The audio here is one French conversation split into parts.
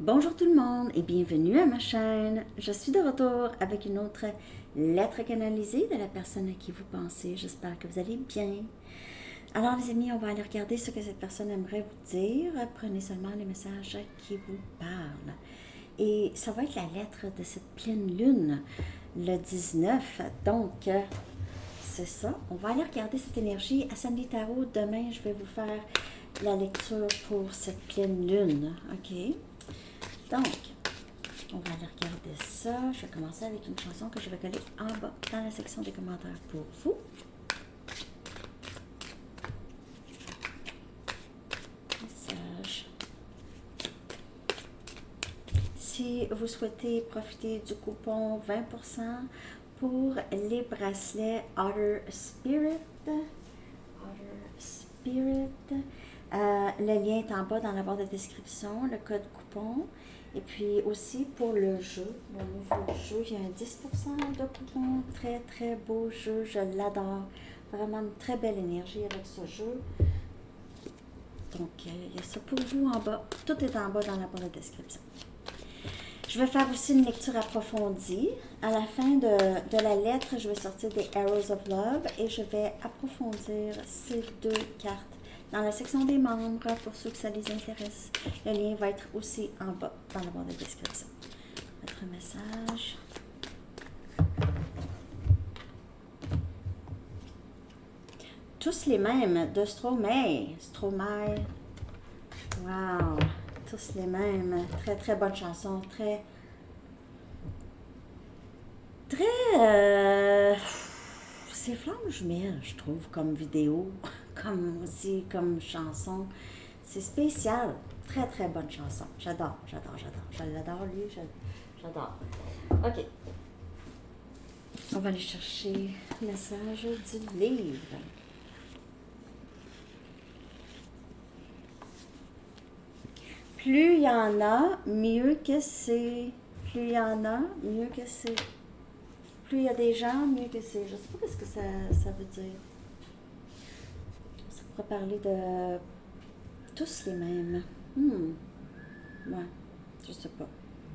Bonjour tout le monde et bienvenue à ma chaîne. Je suis de retour avec une autre lettre canalisée de la personne à qui vous pensez. J'espère que vous allez bien. Alors les amis, on va aller regarder ce que cette personne aimerait vous dire. Prenez seulement les messages qui vous parlent. Et ça va être la lettre de cette pleine lune, le 19. Donc, c'est ça. On va aller regarder cette énergie. À Sandy Tarot, demain, je vais vous faire la lecture pour cette pleine lune. OK? Donc, on va aller regarder ça. Je vais commencer avec une chanson que je vais coller en bas dans la section des commentaires pour vous. Message. Si vous souhaitez profiter du coupon 20% pour les bracelets Outer Spirit, le lien est en bas dans la barre de description, le code coupon. Et puis aussi pour le jeu, le nouveau jeu, il y a un 10% de coupon. Très très beau jeu, je l'adore. Vraiment une très belle énergie avec ce jeu. Donc il y a ça pour vous en bas. Tout est en bas dans la barre de description. Je vais faire aussi une lecture approfondie. À la fin de la lettre, je vais sortir des Arrows of Love et je vais approfondir ces deux cartes dans la section des membres pour ceux que ça les intéresse. Le lien va être aussi en bas dans la barre de description. Votre message. Tous les mêmes de Stromae. Stromae. Wow. Tous les mêmes. Très, très bonne chanson. Très, c'est flamme jumelle, je trouve, comme vidéo, comme aussi, comme chanson. C'est spécial. Très, très bonne chanson. J'adore. Je l'adore, lui. J'adore. OK. On va aller chercher le message du livre. Plus il y en a, mieux que c'est. Plus il y en a, mieux que c'est. Plus il y a des gens, mieux que c'est. Je ne sais pas ce que ça veut dire. Ça pourrait parler de tous les mêmes. Ouais, je sais pas.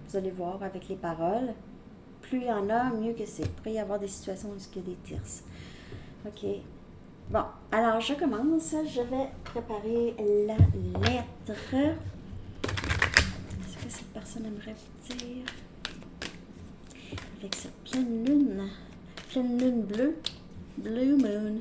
Vous allez voir avec les paroles. Plus il y en a, mieux que c'est. Il pourrait y avoir des situations où il y a des tierces. OK. Bon, alors je commence. Je vais préparer la lettre. Qu'est-ce que cette personne aimerait vous dire? Avec cette pleine lune bleue, Blue Moon.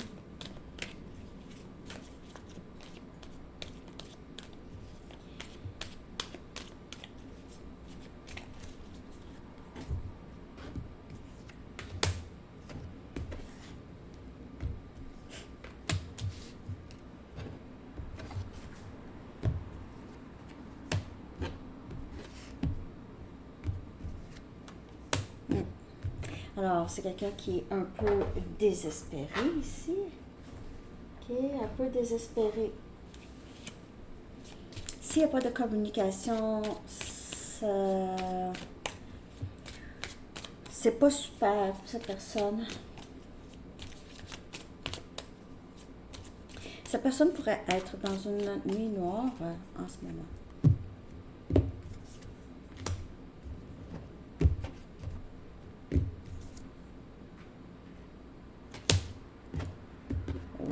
Alors, c'est quelqu'un qui est un peu désespéré ici. OK, un peu désespéré. S'il n'y a pas de communication, c'est pas super pour cette personne. Cette personne pourrait être dans une nuit noire en ce moment.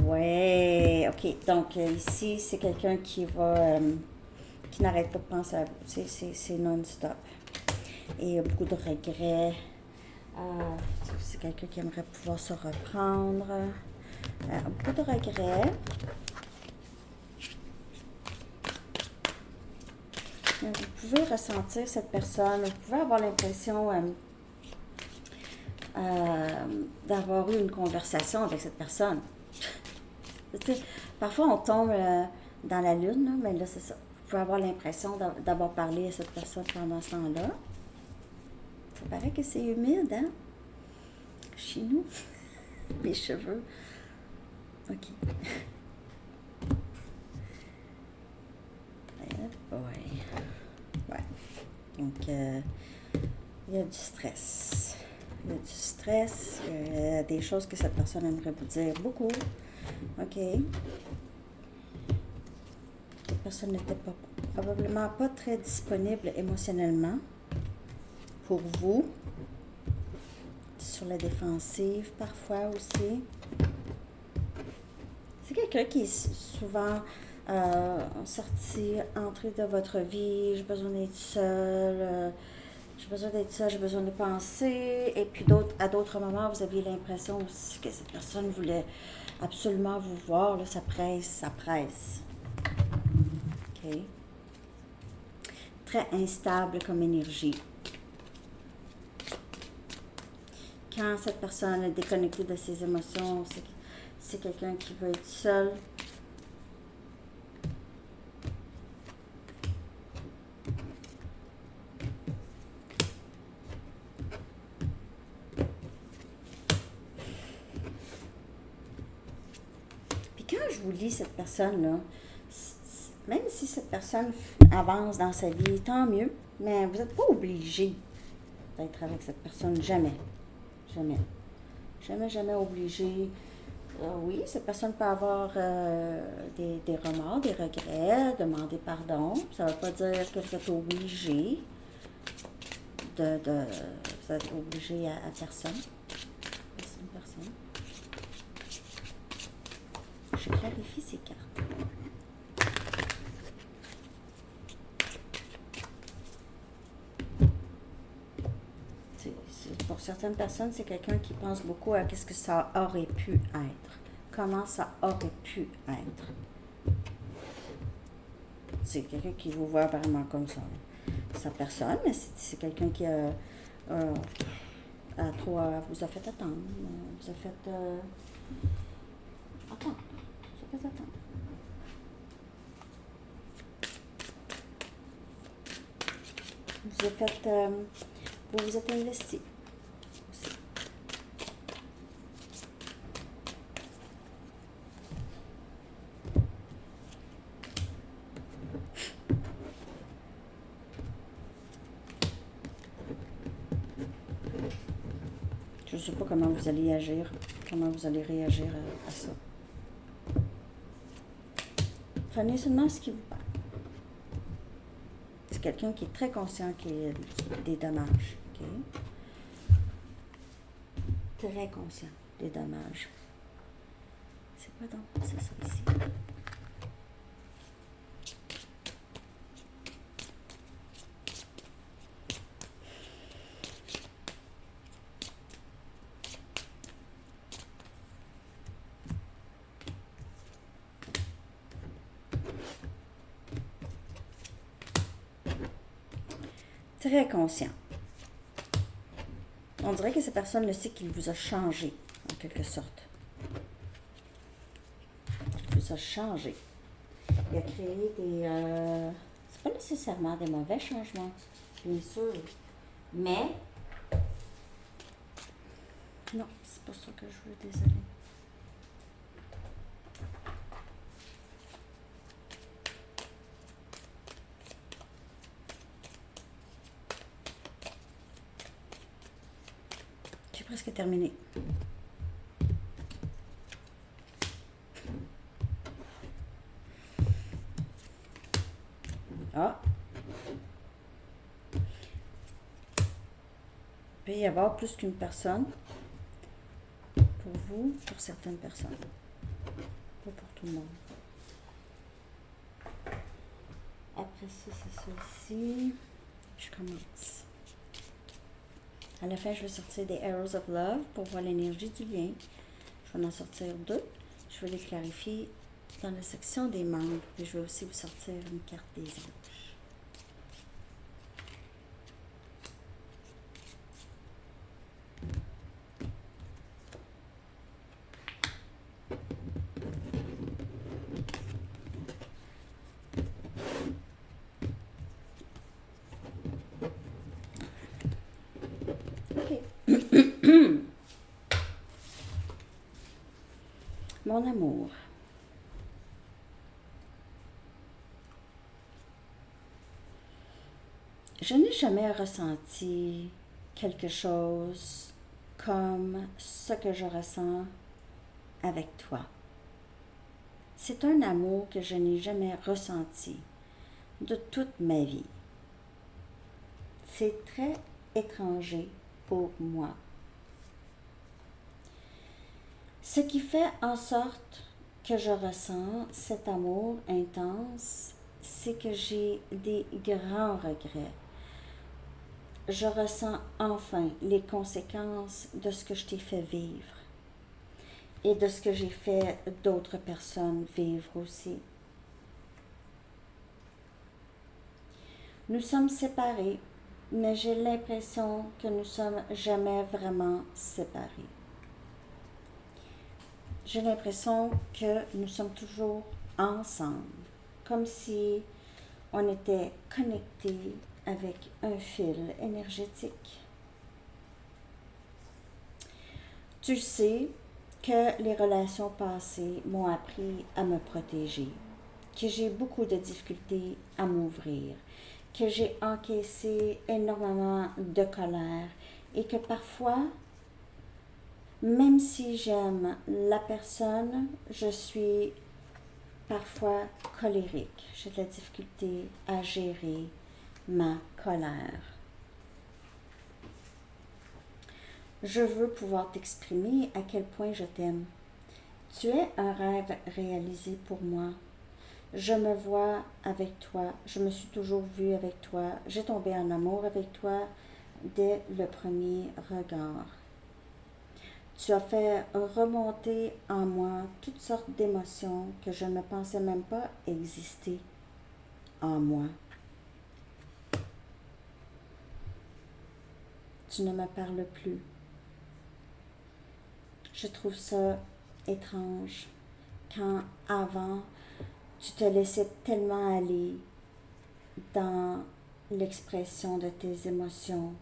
Ouais, ok. Donc ici, c'est quelqu'un qui qui n'arrête pas de penser à vous. C'est non-stop. Et il y a beaucoup de regrets. C'est quelqu'un qui aimerait pouvoir se reprendre. Beaucoup de regrets. Vous pouvez ressentir cette personne. Vous pouvez avoir l'impression d'avoir eu une conversation avec cette personne. Parfois, on tombe dans la lune, là, mais là, c'est ça. Vous pouvez avoir l'impression d'avoir parlé à cette personne pendant ce temps-là. Ça paraît que c'est humide, hein? Chez nous. Mes cheveux. OK. Ouais. Donc, il y a du stress. Il y a du stress. Il y a des choses que cette personne aimerait vous dire beaucoup. OK. cette personne n'était probablement pas très disponible émotionnellement pour vous. Sur la défensive parfois aussi. C'est quelqu'un qui est souvent entré de votre vie. J'ai besoin d'être seule. J'ai besoin de penser. Et puis à d'autres moments, vous aviez l'impression aussi que cette personne voulait absolument vous voir. Là, ça presse. OK. Très instable comme énergie. Quand cette personne est déconnectée de ses émotions, c'est quelqu'un qui veut être seul. Puis quand je vous lis cette personne-là, même si cette personne avance dans sa vie, tant mieux, mais vous n'êtes pas obligé d'être avec cette personne, jamais. Jamais obligé. Oui, cette personne peut avoir des remords, des regrets, demander pardon. Ça ne veut pas dire que vous êtes obligé vous êtes obligé à personne. Personne. Je clarifie ces cartes. Pour certaines personnes, c'est quelqu'un qui pense beaucoup à ce que ça aurait pu être. Comment ça aurait pu être. C'est quelqu'un qui vous voit vraiment comme ça. Sa personne, mais c'est quelqu'un qui vous a fait attendre. Vous a fait attendre. Vous vous êtes investi. Je ne sais pas comment vous allez agir, comment vous allez réagir à ça. Prenez seulement ce qui vous parle. C'est quelqu'un qui est très conscient qu'il y a des dommages. Okay? Très conscient des dommages. C'est quoi donc? C'est ça ici. Très conscient. On dirait que cette personne le sait qu'il vous a changé, en quelque sorte. Il vous a changé. Il a créé des... c'est pas nécessairement des mauvais changements, bien sûr. Mais... Non, c'est pas ça que je veux, désolée. J'ai presque terminé. Ah. Il peut y avoir plus qu'une personne. Pour vous, pour certaines personnes. Pas pour tout le monde. Après ça, c'est ça ici. Je commence. À la fin, je vais sortir des Arrows of Love pour voir l'énergie du lien. Je vais en sortir 2. Je vais les clarifier dans la section des membres. Et je vais aussi vous sortir une carte des anges. Mon amour. Je n'ai jamais ressenti quelque chose comme ce que je ressens avec toi. C'est un amour que je n'ai jamais ressenti de toute ma vie. C'est très étranger pour moi. Ce qui fait en sorte que je ressens cet amour intense, c'est que j'ai des grands regrets. Je ressens enfin les conséquences de ce que je t'ai fait vivre et de ce que j'ai fait d'autres personnes vivre aussi. Nous sommes séparés, mais j'ai l'impression que nous ne sommes jamais vraiment séparés. J'ai l'impression que nous sommes toujours ensemble, comme si on était connectés avec un fil énergétique. Tu sais que les relations passées m'ont appris à me protéger, que j'ai beaucoup de difficultés à m'ouvrir, que j'ai encaissé énormément de colère et que parfois, même si j'aime la personne, je suis parfois colérique. J'ai de la difficulté à gérer ma colère. Je veux pouvoir t'exprimer à quel point je t'aime. Tu es un rêve réalisé pour moi. Je me vois avec toi. Je me suis toujours vue avec toi. J'ai tombé en amour avec toi dès le premier regard. Tu as fait remonter en moi toutes sortes d'émotions que je ne pensais même pas exister en moi. Tu ne me parles plus. Je trouve ça étrange quand avant tu te laissais tellement aller dans l'expression de tes émotions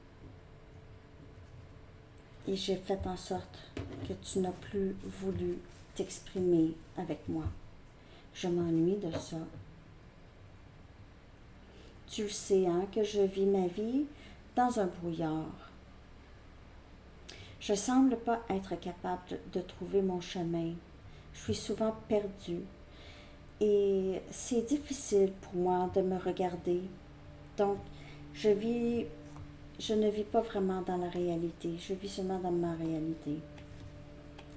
et j'ai fait en sorte que tu n'as plus voulu t'exprimer avec moi. Je m'ennuie de ça. Tu sais que je vis ma vie dans un brouillard. Je ne semble pas être capable de trouver mon chemin. Je suis souvent perdue et c'est difficile pour moi de me regarder. Donc, je ne vis pas vraiment dans la réalité. Je vis seulement dans ma réalité.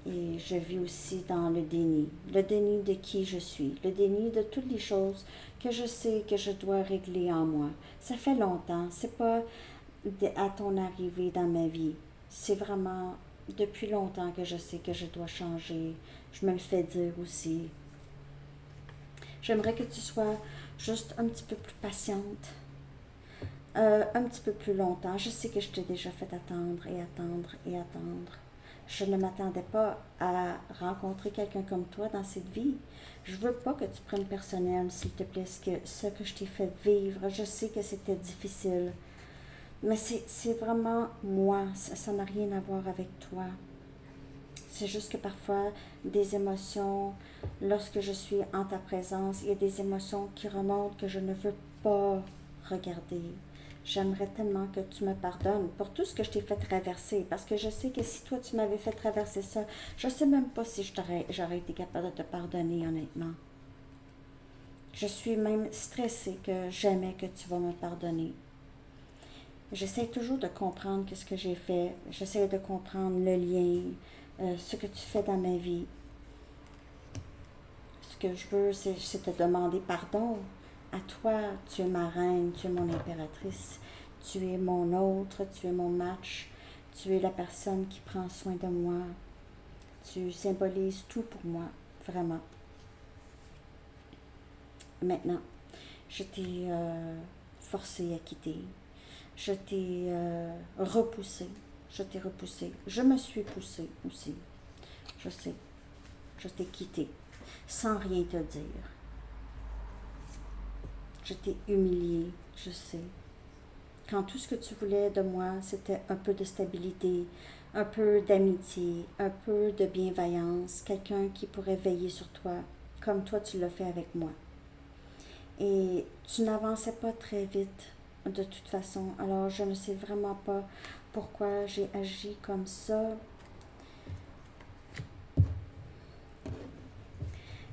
Et je vis aussi dans le déni de qui je suis, le déni de toutes les choses que je sais que je dois régler en moi. Ça fait longtemps, c'est pas à ton arrivée dans ma vie. C'est vraiment depuis longtemps que je sais que je dois changer. Je me le fais dire aussi. J'aimerais que tu sois juste un petit peu plus patiente, un petit peu plus longtemps. Je sais que je t'ai déjà fait attendre et attendre et attendre. Je ne m'attendais pas à rencontrer quelqu'un comme toi dans cette vie. Je veux pas que tu prennes personnel, s'il te plaît, ce que je t'ai fait vivre. Je sais que c'était difficile, mais c'est vraiment moi. Ça n'a rien à voir avec toi. C'est juste que parfois, des émotions, lorsque je suis en ta présence, il y a des émotions qui remontent que je ne veux pas regarder. J'aimerais tellement que tu me pardonnes pour tout ce que je t'ai fait traverser, parce que je sais que si toi tu m'avais fait traverser ça, je ne sais même pas si j'aurais été capable de te pardonner honnêtement. Je suis même stressée que jamais que tu vas me pardonner. J'essaie toujours de comprendre ce que j'ai fait, j'essaie de comprendre le lien, ce que tu fais dans ma vie. Ce que je veux, c'est te demander pardon. À toi, tu es ma reine, tu es mon impératrice, tu es mon autre, tu es mon match, tu es la personne qui prend soin de moi. Tu symbolises tout pour moi, vraiment. Maintenant, je t'ai forcé à quitter. Je t'ai repoussé. Je t'ai repoussé. Je me suis poussée aussi. Je sais. Je t'ai quitté sans rien te dire. Je t'ai humilié, je sais. Quand tout ce que tu voulais de moi, c'était un peu de stabilité, un peu d'amitié, un peu de bienveillance, quelqu'un qui pourrait veiller sur toi, comme toi tu l'as fait avec moi. Et tu n'avançais pas très vite, de toute façon. Alors, je ne sais vraiment pas pourquoi j'ai agi comme ça.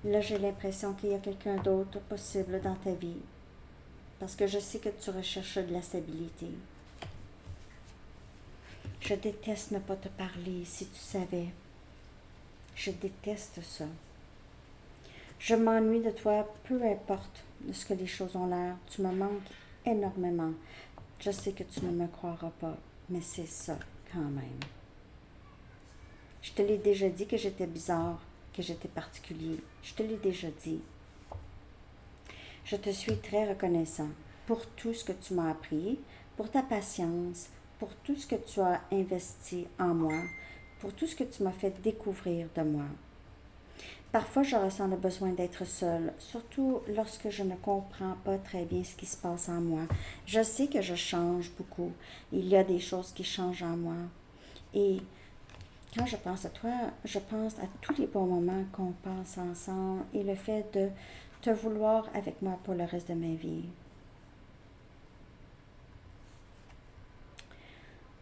Là, j'ai l'impression qu'il y a quelqu'un d'autre possible dans ta vie. Parce que je sais que tu recherches de la stabilité. Je déteste ne pas te parler, si tu savais. Je déteste ça. Je m'ennuie de toi, peu importe de ce que les choses ont l'air. Tu me manques énormément. Je sais que tu ne me croiras pas, mais c'est ça quand même. Je te l'ai déjà dit que j'étais bizarre, que j'étais particulier. Je te l'ai déjà dit. Je te suis très reconnaissant pour tout ce que tu m'as appris, pour ta patience, pour tout ce que tu as investi en moi, pour tout ce que tu m'as fait découvrir de moi. Parfois, je ressens le besoin d'être seule, surtout lorsque je ne comprends pas très bien ce qui se passe en moi. Je sais que je change beaucoup. Il y a des choses qui changent en moi. Et quand je pense à toi, je pense à tous les bons moments qu'on passe ensemble et le fait de te vouloir avec moi pour le reste de ma vie.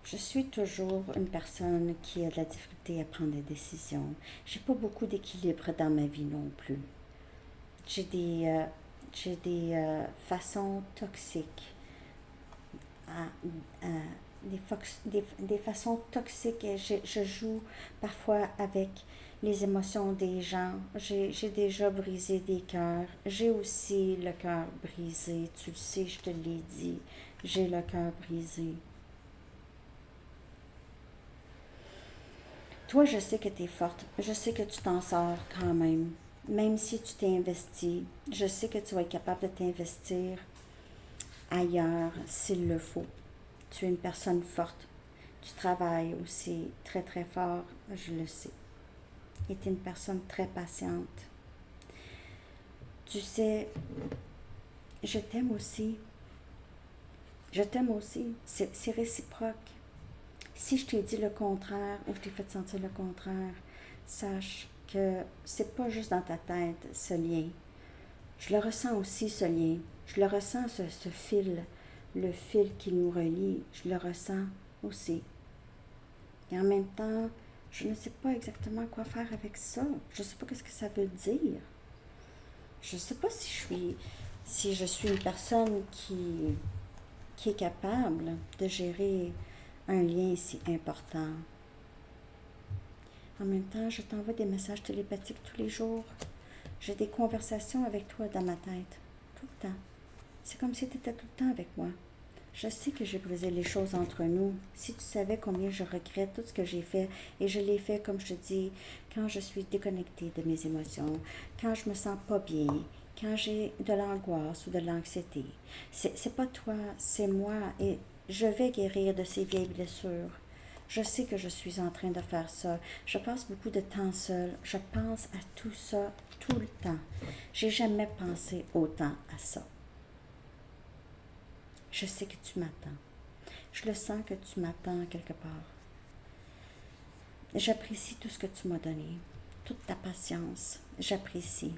Je suis toujours une personne qui a de la difficulté à prendre des décisions. J'ai pas beaucoup d'équilibre dans ma vie non plus. J'ai des façons toxiques, des façons toxiques et je joue parfois avec les émotions des gens. J'ai déjà brisé des cœurs. J'ai aussi le cœur brisé. Tu le sais, je te l'ai dit. J'ai le cœur brisé. Toi, je sais que tu es forte. Je sais que tu t'en sors quand même. Même si tu t'es investi, je sais que tu vas être capable de t'investir ailleurs s'il le faut. Tu es une personne forte. Tu travailles aussi très très fort, je le sais. Et tu es une personne très patiente. Tu sais, je t'aime aussi. Je t'aime aussi. C'est réciproque. Si je t'ai dit le contraire ou je t'ai fait sentir le contraire, sache que c'est pas juste dans ta tête ce lien. Je le ressens aussi, ce lien. Je le ressens, ce fil, le fil qui nous relie. Je le ressens aussi. Et en même temps, je ne sais pas exactement quoi faire avec ça. Je ne sais pas ce que ça veut dire. Je ne sais pas si je suis une personne qui est capable de gérer un lien si important. En même temps, je t'envoie des messages télépathiques tous les jours. J'ai des conversations avec toi dans ma tête, tout le temps. C'est comme si tu étais tout le temps avec moi. Je sais que j'ai brisé les choses entre nous. Si tu savais combien je regrette tout ce que j'ai fait, et je l'ai fait, comme je te dis, quand je suis déconnectée de mes émotions, quand je me sens pas bien, quand j'ai de l'angoisse ou de l'anxiété. C'est pas toi, c'est moi, et je vais guérir de ces vieilles blessures. Je sais que je suis en train de faire ça. Je passe beaucoup de temps seule. Je pense à tout ça tout le temps. J'ai jamais pensé autant à ça. Je sais que tu m'attends. Je le sens que tu m'attends quelque part. J'apprécie tout ce que tu m'as donné, toute ta patience. J'apprécie.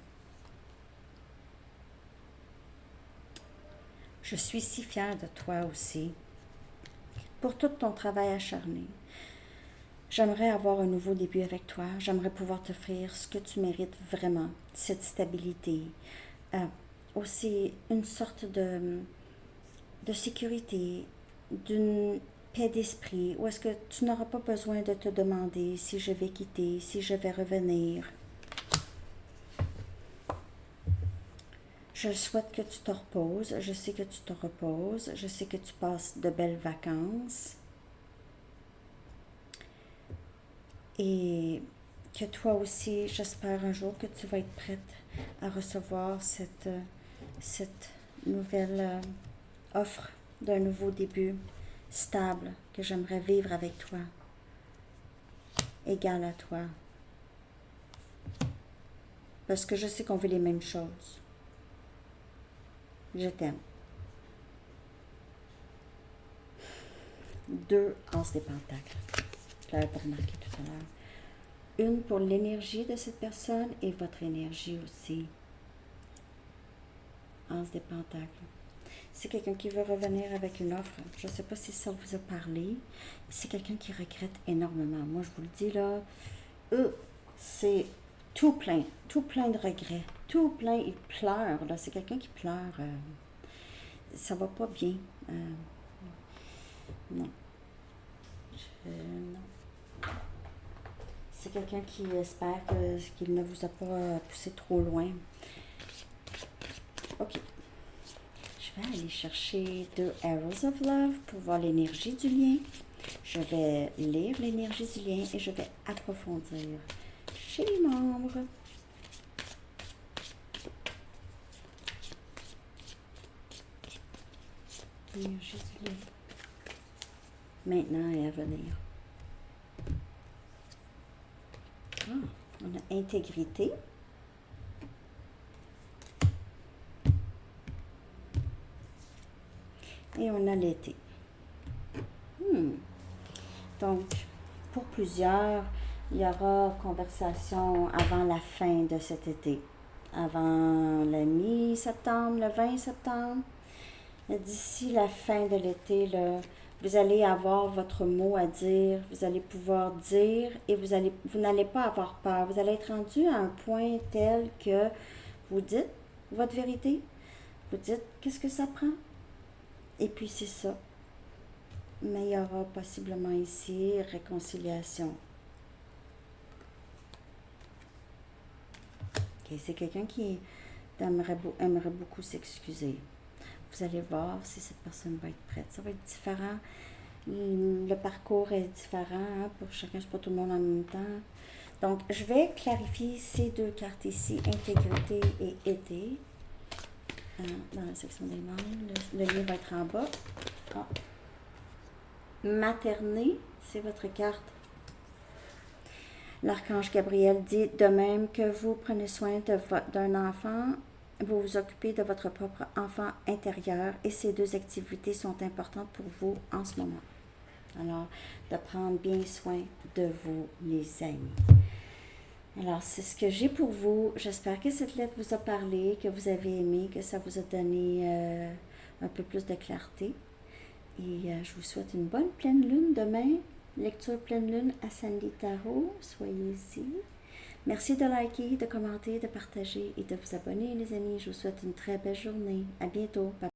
Je suis si fière de toi aussi, pour tout ton travail acharné. J'aimerais avoir un nouveau début avec toi. J'aimerais pouvoir t'offrir ce que tu mérites vraiment, cette stabilité. Aussi une sorte de sécurité, d'une paix d'esprit, où est-ce que tu n'auras pas besoin de te demander si je vais quitter, si je vais revenir. Je souhaite que tu te reposes. Je sais que tu te reposes. Je sais que tu passes de belles vacances. Et que toi aussi, j'espère un jour que tu vas être prête à recevoir cette nouvelle offre d'un nouveau début stable que j'aimerais vivre avec toi, égal à toi. Parce que je sais qu'on veut les mêmes choses. Je t'aime. 2 As des Pentacles. Je l'avais pas remarqué tout à l'heure. Une pour l'énergie de cette personne et votre énergie aussi. As des Pentacles. C'est quelqu'un qui veut revenir avec une offre. Je ne sais pas si ça vous a parlé. C'est quelqu'un qui regrette énormément. Moi, je vous le dis là, c'est tout plein de regrets, tout plein, il pleure, là, c'est quelqu'un qui pleure, ça va pas bien, non, non. C'est quelqu'un qui espère qu'il ne vous a pas poussé trop loin. Ok, je vais aller chercher 2 Arrows of Love pour voir l'énergie du lien. Je vais lire l'énergie du lien et je vais approfondir chez les membres. L'énergie du lien. Maintenant et à venir. On a intégrité. Et on a l'été. Donc, pour plusieurs, il y aura conversation avant la fin de cet été. Avant la mi-septembre, le 20 septembre. D'ici la fin de l'été, là, vous allez avoir votre mot à dire, vous allez pouvoir dire et vous n'allez pas avoir peur. Vous allez être rendu à un point tel que vous dites votre vérité, vous dites qu'est-ce que ça prend et puis c'est ça. Mais il y aura possiblement ici réconciliation. Okay, c'est quelqu'un qui aimerait beaucoup s'excuser. Vous allez voir si cette personne va être prête. Ça va être différent. Le parcours est différent pour chacun, c'est pas tout le monde en même temps. Donc, je vais clarifier ces 2 cartes ici, intégrité et été. Dans la section des membres, le lien va être en bas. Materner, c'est votre carte. L'archange Gabriel dit de même que vous prenez soin d'un enfant, vous vous occupez de votre propre enfant intérieur et ces 2 activités sont importantes pour vous en ce moment. Alors, de prendre bien soin de vous, les amis. Alors, c'est ce que j'ai pour vous. J'espère que cette lettre vous a parlé, que vous avez aimé, que ça vous a donné un peu plus de clarté. Et je vous souhaite une bonne pleine lune demain. Lecture pleine lune à Sandy Tarot. Soyez-y. Merci de liker, de commenter, de partager et de vous abonner, les amis. Je vous souhaite une très belle journée. À bientôt. Bye.